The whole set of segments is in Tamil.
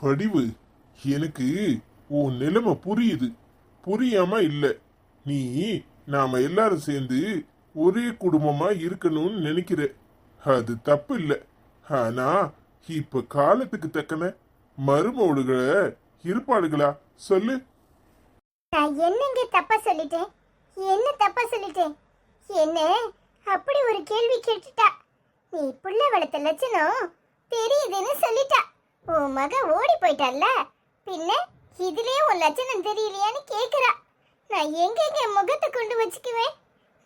படிவு, எனக்கு உன் நிலைமை புரியுது. புரியாம இல்ல. நீ நாம எல்லாரும் சேர்ந்து ஒரே குடும்பமா இருக்கணும்னு நினைக்கிற. அது தப்பு இல்ல. ஆனா இப்ப காலத்துக்கு தக்கன மருமவளுகளை இருப்பாளுகளா சொல்லு. நான் என்னங்க தப்பா சொல்லிட்டேன்? என்ன தப்பா சொல்லிட்டேன்? என்ன அப்படி ஒரு கேள்வி கேட்டுட்டா? நீ புள்ள வளர்த்த லட்சணம் தெரியுதுன்னு சொல்லிட்டா. உன் மக ஓடி போயிட்டால, பின்ன இதுலயே உன் லட்சணம் தெரியலையான்னு கேக்குறா. நான் எங்க முகத்தை கொண்டு வச்சுக்குவேன்?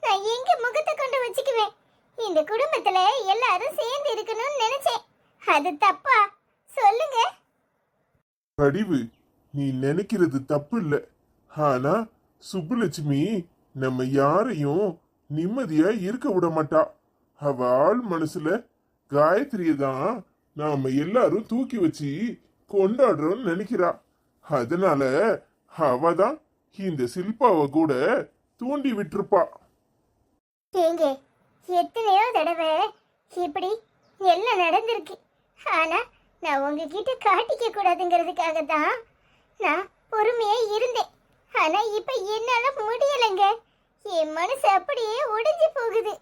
நான் எங்க முகத்தை கொண்டு வச்சுக்குவேன்? இந்த குடும்பத்துல எல்லாரும் சேர்ந்து இருக்கணும்னு நினைச்சேன். அது தப்பா? சொல்லுங்க. படிவு, நீ நினைக்கிறது தப்பு இல்ல. ஆனா சுப்புலட்சுமி நம்ம யாரையும் நிம்மதியா இருக்க விட மாட்டா. அவ ஆள் மனசுல காயத்ரிய தான் நாம எல்லாரும் தூக்கி வச்சு கொண்டாடுறோம்னு நினைக்கிறா. அதனால அவ தான் இந்த சில்பாவை கூட தூண்டி விட்டுருப்பா. ஏங்க, எத்தனையோ தடவை இப்படி எல்லாம் நடந்திருக்கு. ஆனா நான் உங்ககிட்ட காட்டிக்க கூடாதுங்கிறதுக்காக தான் நான் பொறுமையா இருந்தேன். ஆனா இப்ப என்னால முடியலைங்க. என் மனசு அப்படியே உடைஞ்சு போகுது.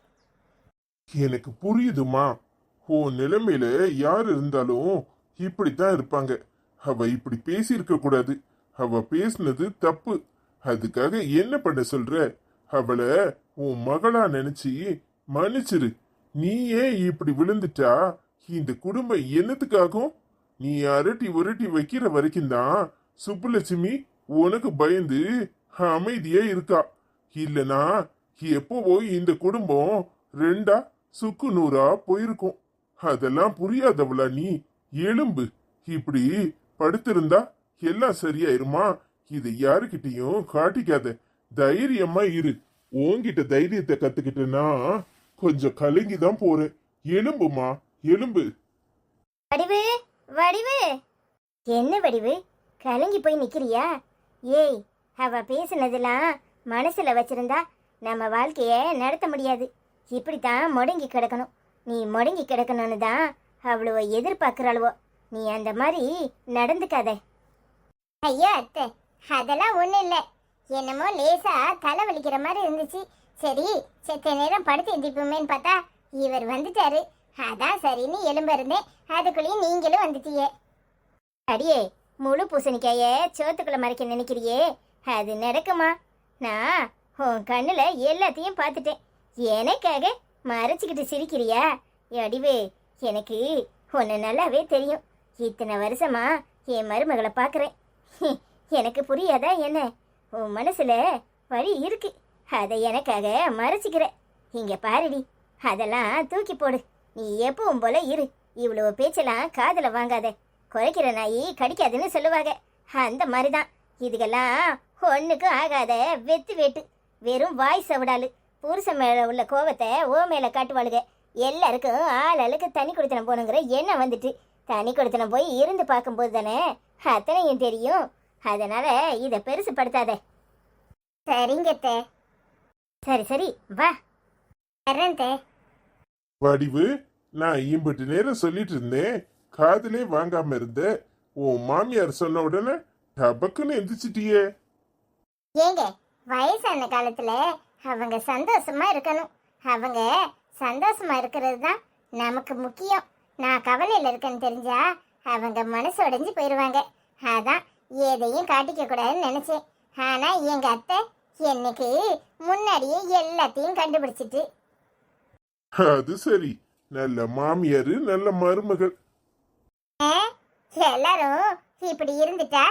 எனக்கு புரியுதுமா. உன் நிலைமையில யார் இருந்தாலும் இப்படித்தான் இருப்பாங்க. அவ இப்படி பேசியிருக்க கூடாது. அவ பேசினது தப்பு. அதுக்காக என்ன பண்ண சொல்ற? அவளை உன் மகளா நினைச்சு மன்னிச்சிரு. நீ ஏன் இப்படி விழுந்துட்டா இந்த குடும்பம் என்னத்துக்காகும்? நீ அரட்டி உரட்டி வைக்கிற வரைக்கும் தான் சுப்புலட்சுமி உனக்கு பயந்து அமைதியா இருக்கா. இல்லனா எப்போ இந்த குடும்பம் ரெண்டா சுக்கு நூறா போயிருக்கும். அதெல்லாம் புரியாதவளா நீ? எலும்பு இப்படி படுத்திருந்தா எல்லாம் சரியாயிருமா? இதை யாருக்கிட்டையும் காட்டிக்காத. தைரியமா இரு. உன்கிட்ட தைரியத்தை கத்துக்கிட்டேன்னா கொஞ்சம் கலங்கி தான் போறேன். எலும்புமா, எலும்பு. வடிவு, வடிவு, என்ன வடிவு கலங்கி போய் நிக்கிறியா? ஏய், அவ பேசுனதெல்லாம் மனசுல வச்சிருந்தா நம்ம வாழ்க்கைய நடத்த முடியாது. இப்படித்தான் முடங்கி கிடக்கணும். நீ முடங்கி கிடக்கணும்னு தான் அவ்வளோ எதிர்பார்க்கிறாளுவோ. நீ அந்த மாதிரி நடந்துக்காத. ஐயா அத்தை, அதெல்லாம் ஒண்ணு இல்ல. என்னமோ லேசா தலை வலிக்கிற மாதிரி இருந்துச்சு. சரி, செத்த நேரம் படுத்து எந்திரிப்போமேன்னு பார்த்தா இவர் வந்துட்டாரு. அதான் சரின்னு எலும்ப இருந்தேன். அதுக்குள்ளேயும் நீங்களும் வந்துட்டியே. அடியே, முழு பூசணிக்காய சோத்துக்குள்ள மறைக்க நினைக்கிறியே, அது நடக்குமா? நான் உன் கண்ணுல எல்லாத்தையும் பார்த்துட்டேன். எனக்காக மறைச்சிக்கிட்டு சிரிக்கிறியா? அடிவே, எனக்கு உன்னை நல்லாவே தெரியும். இத்தனை வருஷமா என் மருமகளை பார்க்குறேன். எனக்கு புரியாதா என்ன? உன் மனசுல வழி இருக்கு. அதை எனக்காக மறைச்சிக்கிற. இங்க பாருடி, அதெல்லாம் தூக்கி போடு. நீ எப்பவும் போல இரு. இவ்வளவு பேச்செல்லாம் காதுல வாங்காத. குறைக்கிற நாயி கடிக்காதுன்னு சொல்லுவாங்க. அந்த மாதிரிதான் இதுக்கெல்லாம் ஒண்ணுக்கும் ஆகாத வெத்து வேட்டு. வெறும் வாய் சவுடாலு. புருஷன் மேல உள்ள கோவத்தை ஓ மேல காட்டுவாளுங்க. எல்லாருக்கும் ஆளுக்கு தனி கொடுத்தனம் போகணுங்கிற எண்ணம் வந்துட்டு தனி கொடுத்தனம் போய் இருந்து பார்க்கும்போது தானே அத்தனையும் தெரியும். அதனால இதை பெருசுப்படுத்தாத. சரிங்க. சரி சரி, வா வரேன். வடிவு, நான் இம்பட்டு நேரம் சொல்லிட்டு இருந்தேன், காதுலே வாங்காம இருந்த. உன் மாமியார் சொன்ன உடனே டபக்குன்னு எந்திரிச்சிட்டியே. ஏங்க, வயசான காலத்துல அவங்க சந்தோஷமா இருக்கணும். அவங்க சந்தோஷமா இருக்கிறது தான் நமக்கு முக்கியம். நான் கவலையில இருக்கேன்னு தெரிஞ்சா அவங்க மனசு உடைஞ்சு போயிடுவாங்க. அதான் எதையும் காட்டிக்க கூடாதுன்னு நினைச்சேன். ஆனா எங்க அத்தை என்னைக்கு முன்னாடியே எல்லாத்தையும் கண்டுபிடிச்சிட்டு. அது சரி, நல்ல மாமியாரு, நல்ல மருமகள். எல்லாரும் இப்படி இருந்துட்டா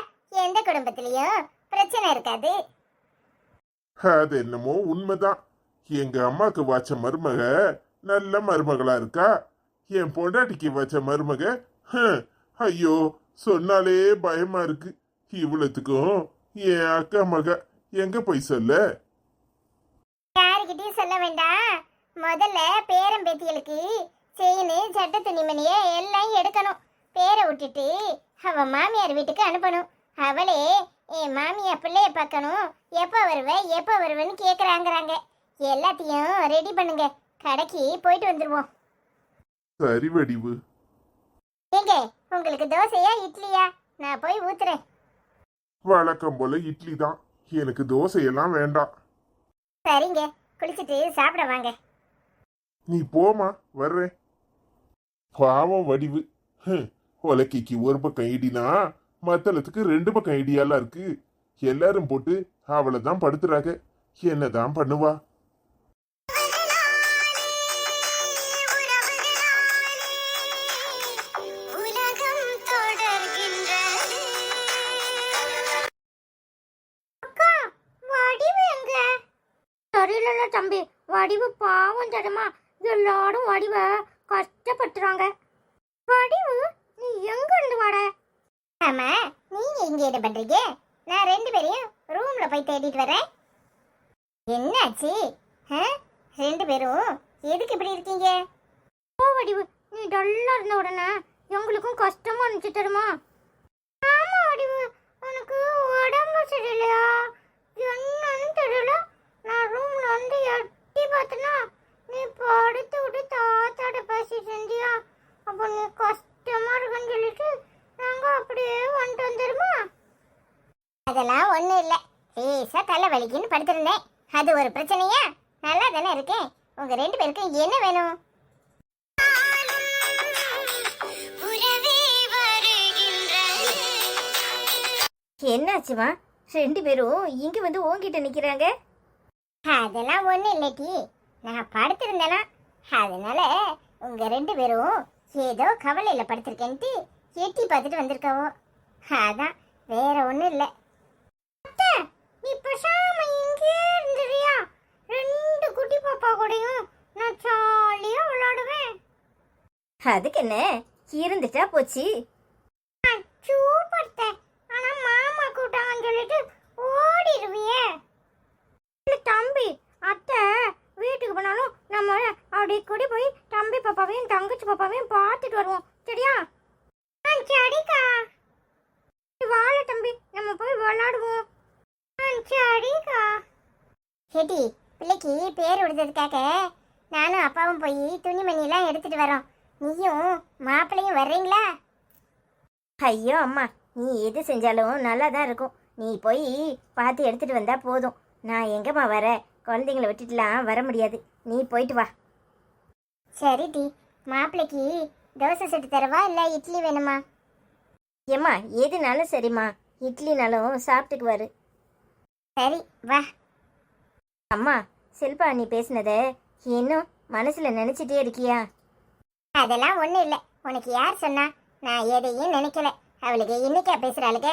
எந்த குடும்பத்திலயும் பிரச்சனை இருக்காது. அது என்னமோ உண்மைதான். எங்க அம்மாக்கு வச்ச மருமக நல்ல மருமகளா இருக்கா. என் பொண்டாட்டிக்கு வச்ச மருமக ஐயோ சொன்னாலே பயமா இருக்கு. இவ்வளவுக்கும் என் அக்கா மக எங்க போய் சொல்ல? யாருக்கிட்டையும் சொல்ல வேண்டாம். முதல்ல பேரம்பேத்திகளுக்கு செயின், சட்ட துணிமணிய எல்லாம் எடுக்கணும். பேரை விட்டுட்டு அவ மாமியார் வீட்டுக்கு அனுப்பணும். அவளே என் மாமியார் பிள்ளைய பார்க்கணும். எப்போ வருவேன்னு கேட்குறாங்கிறாங்க. எல்லாத்தையும் ரெடி பண்ணுங்க. கடைக்கு போயிட்டு வந்துடுவோம். சரி வடிவு. ஏங்க, உங்களுக்கு தோசையா இட்லியா? நான் போய் ஊத்துறேன். வழக்கம் போல இட்லி தான். எனக்கு தோசையெல்லாம் வேண்டாம். சரிங்க, குளிச்சுட்டு சாப்பிட வாங்க. நீ போமா, வர்றேன். பாவம் வடிவு. உலக்கைக்கு ஒரு பக்கம் இடினா மத்தளத்துக்கு 2 பக்கம் இடியாலாம் இருக்கு. எல்லாரும் போட்டு அவளை தான் படுத்துறாங்க. என்னதான் பண்ணுவா? தெரியல தம்பி, வடிவு பாவம் தருமா. எல்லாரும் வடிவ கஷ்டப்பட்டுறாங்க. வடிவு, நீ எங்க இருந்து வர? ஆமா, நீங்க இங்க என்ன பண்றீங்க? நான் 2 பேரையும் ரூம்ல போய் தேடிட்டு வரேன். என்னாச்சு? 2 பேரும் எதுக்கு இப்படி இருக்கீங்க? ஓ வடிவு, நீ டல்லா இருந்த உடனே எங்களுக்கும் கஷ்டமா இருந்துச்சு தருமா. ஆமா வடிவு, உனக்கு உடம்பு சரியில்லையா? என்னன்னு தெரியல. நான் ரூம்ல வந்து எட்டி பார்த்தனா நீ படுத்து விட்டு தாத்தாட பேசிட்டு இருந்தியா. அப்போ நீ கஷ்டமா இருக்குன்னு சொல்லிட்டு நாங்க அப்படியே வந்துட்டு வந்துருமா. அதெல்லாம் ஒண்ணும் இல்ல, லேசா தலை வலிக்குன்னு படுத்திருந்தேன். அது ஒரு பிரச்சனையா? நல்லா தானே இருக்கேன். உங்க 2 பேருக்கும் என்ன வேணும்? என்னாச்சுமா? 2 பேரும் இங்க வந்து ஓங்கிட்ட நிக்கிறாங்க. அதெல்லாம் ஒண்ணும் இல்லட்டி, நான் படுத்திருந்தேனா அதனால உங்க 2 பேரும் ஏதோ கவலையில படுத்திருக்கேன்ட்டு எட்டி பார்த்துட்டு வந்திருக்காவோ. அதான், வேற ஒண்ணும் இல்ல. நீ பேசாம இங்கே இருந்துறியா? 2 குட்டி பாப்பா கூடயும் நான் ஜாலியா விளையாடுவேன். அதுக்கு என்ன, இருந்துட்டா போச்சு. சூப்பர். ஆனா மாமா கூட்டாங்கன்னு சொல்லிட்டு ஓடிடுவியே. தம்பி, அத்தை வீட்டுக்கு போனாலும் நம்ம அப்படி கூடி போய் தம்பி பாப்பாவையும் தங்கச்சி பாப்பாவையும் பார்த்துட்டு வருவோம். சரியா? சரிக்கா. வாழ தம்பி, நம்ம போய் விளையாடுவோம். சரிக்கா. ஹெட்டி, பிள்ளைக்கு பேர் விடுறதுக்காக நானும் அப்பாவும் போய் துணிமணி எல்லாம் எடுத்துட்டு வரோம். நீயும் மாப்பிள்ளையும் வர்றீங்களா? ஐயோ அம்மா, நீ எது செஞ்சாலும் நல்லா தான் இருக்கும். நீ போய் பார்த்து எடுத்துட்டு வந்தா போதும். நான் எங்கம்மா வர? குழந்தைங்களை விட்டுட்டுலாம் வர முடியாது. நீ போயிட்டு வா. சரி டி. மாப்பிள்ளைக்கு தோசை சுட்டு தரவா இல்லை இட்லி வேணுமா? ஏம்மா, எதுனாலும் சரிம்மா. இட்லினாலும் சாப்பிட்டுக்குவாரு. சரி வா. அம்மா, செல்பா நீ பேசினத இன்னும் மனசுல நினைச்சிட்டே இருக்கியா? அதெல்லாம் ஒன்றும் இல்லை. உனக்கு யார் சொன்னா? நான் எதையும் நினைக்கல. அவளுக்கு இன்னைக்கா பேசுறாளுக?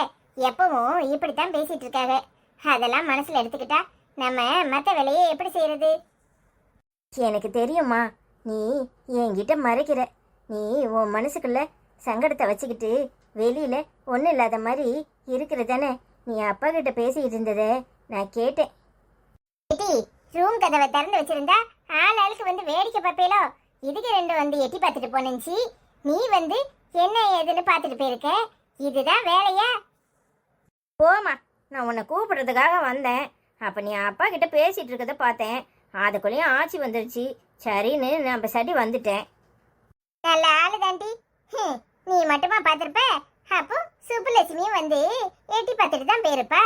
எப்பவும் இப்படித்தான் பேசிட்டு இருக்காங்க. அதெல்லாம் மனசுல எடுத்துக்கிட்டா நம்ம மற்ற வேலையை எப்படி செய்யறது? எனக்கு தெரியுமா, நீ என்கிட்ட மறைக்கிற. நீ உன் மனசுக்குள்ள சங்கடத்தை வச்சுக்கிட்டு வெளியில ஒன்றும் இல்லாத மாதிரி இருக்கிறதானே. நீ அப்பா கிட்ட பேசிக்கிட்டு இருந்தத நான் கேட்டேன். ரூம் கதவை திறந்து வச்சிருந்தா ஆளுக்கு வந்து வேடிக்கை பார்ப்பேலோ. இதுக்கு 2 வந்து எட்டி பார்த்துட்டு போனேன்ச்சி. நீ வந்து என்ன ஏதுன்னு பார்த்துட்டு போயிருக்க. இதுதான் வேலையா? போமா, நான் உன்னை கூப்பிடுறதுக்காக வந்தேன். அப்போ நீ அப்பா கிட்ட பேசிட்டு இருக்கத பார்த்தேன். அதுக்குள்ளேயும் ஆட்சி வந்துருச்சு. சரின்னு நான் சரி வந்துட்டேன். நல்ல ஆளு தாண்டி. நீ மட்டுமா பார்த்துருப்ப? அப்போ சுப்புலட்சுமியும் வந்து எட்டி பார்த்துட்டு தான் போயிருப்பா.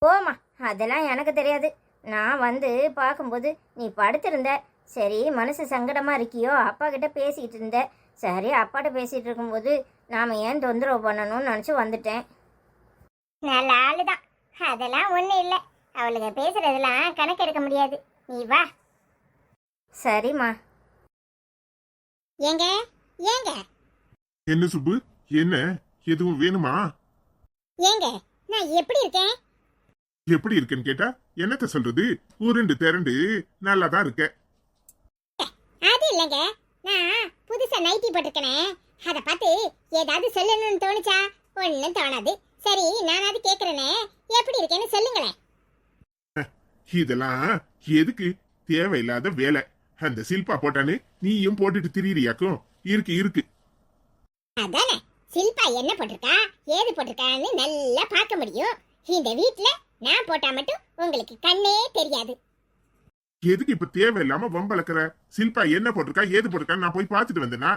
போமா, அதெல்லாம் எனக்கு தெரியாது. நான் வந்து பார்க்கும்போது நீ படுத்திருந்த. சரி, மனசு சங்கடமா இருக்கியோ, அப்பா கிட்ட பேசிக்கிட்டு இருந்த. சரி, அப்பாட்ட பேசிட்டு இருக்கும்போது நாம ஏன் தொந்தரவு பண்ணணும்னு நினச்சி வந்துட்டேன். நல்ல ஆளுதான். அதெல்லாம் ஒன்றும் இல்லை. அவளுங்க பேசுறதெல்லாம் கணக்கெடுக்க முடியாது. நீ வா. சரிம்மா. ஏங்க ஏங்க என்ன சுப்பு, என்ன எதுவும் வேணுமா? ஏங்க, நான் எப்படி இருக்கேன்? எப்படி இருக்கேன்னு கேட்டா என்னத்த சொல்றது? உருண்டு திரண்டு நல்லா தான் இருக்க. அது இல்லைங்க, நான் புதுசா நைட்டி போட்டிருக்கேனே, அதை பார்த்து ஏதாவது சொல்லணும்னு தோணுச்சா? ஒன்றும் தோணாது. சரி, நான் அது கேட்குறேனே, எப்படி இருக்கேன்னு சொல்லுங்களேன். இதெல்லாம் எதுக்கு? தேவையில்லாத வேலை. அந்த சில்பா போட்டானு நீயும் போட்டுட்டு திரியிறியாக்கும். இருக்கு இருக்கு. அதானே, சில்பா என்ன போட்டிருக்கா ஏது போட்டிருக்கான்னு நல்லா பார்க்க முடியும். இந்த வீட்ல நான் போட்டா மட்டும் உங்களுக்கு கண்ணே தெரியாது. எதுக்கு இப்ப தேவையில்லாம வம்பளக்குற? சில்பா என்ன போட்டிருக்கா ஏது போட்டிருக்கான்னு நான் போய் பார்த்துட்டு வந்தேனா?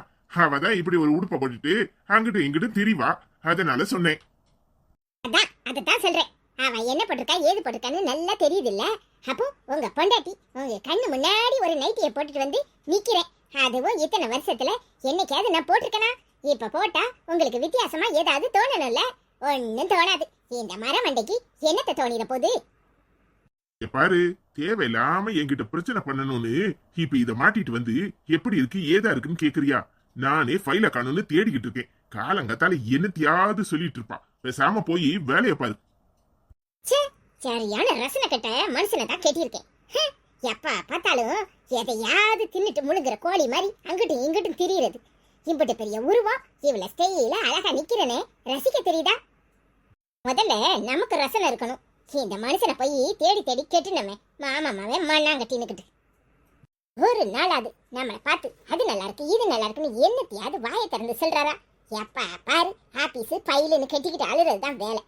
அவதான் இப்படி ஒரு உடுப்பை போட்டுட்டு அங்கிட்டும் இங்கிட்டும் திரிவா. அதனால சொன்னேன். அதான் அதத்தான் சொல்றேன். அவன் என்ன போட்டிருக்கா ஏது போட்டிருக்கான்னு நல்லா தெரியுது இல்ல. அப்போ உங்க பொண்டாட்டி உங்க கண்ணு முன்னாடி ஒரு நைட்டியை போட்டுட்டு வந்து நிக்கிறேன். அதுவும் இத்தனை வருஷத்துல என்னைக்காவது நான் போட்டிருக்கேனா? இப்ப போட்டா உங்களுக்கு வித்தியாசமா ஏதாவது தோணணும்ல. ஒன்னும் தோணாது. இந்த மரமண்டைக்கு என்னத்த தோணிட போகுது? பாரு, தேவையில்லாம என்கிட்ட பிரச்சனை பண்ணணும்னு இப்ப இத மாட்டிட்டு வந்து எப்படி இருக்கு ஏதா இருக்குன்னு கேக்குறியா? நானே ஃபைல காணும்னு தேடிக்கிட்டு இருக்கேன். காலங்கத்தால என்னத்தையாவது சொல்லிட்டு இருப்பா. பேசாம போய் வேலையை பாரு. சரியான ரசனை கட்ட மனுஷனை தான் கேட்டிருக்கேன். எப்பா பார்த்தாலும் எதையாவது தின்னுட்டு முழுங்குற கோழி மாதிரி அங்கிட்டும் இங்கிட்டும் திரியிறது. இம்பிட்டு பெரிய உருவம் இவ்வளவு ஸ்டைல அழகா நிக்கிறனே, ரசிக்க தெரியுதா? முதல்ல நமக்கு ரசனை இருக்கணும். இந்த மனுஷனை போய் தேடி தேடி கெட்டுனமே மாமாவே மண்ணாங்கட்டின்னுக்கிட்டு ஒரு நாள் அது நம்மளை பார்த்து அது நல்லா இருக்கு இது நல்லா இருக்குன்னு என்னத்தையாவது வாயை திறந்து சொல்றாரா? எப்பா பாரு ஆபீஸ் பையிலுன்னு கட்டிக்கிட்டு அழுறது தான் வேலை.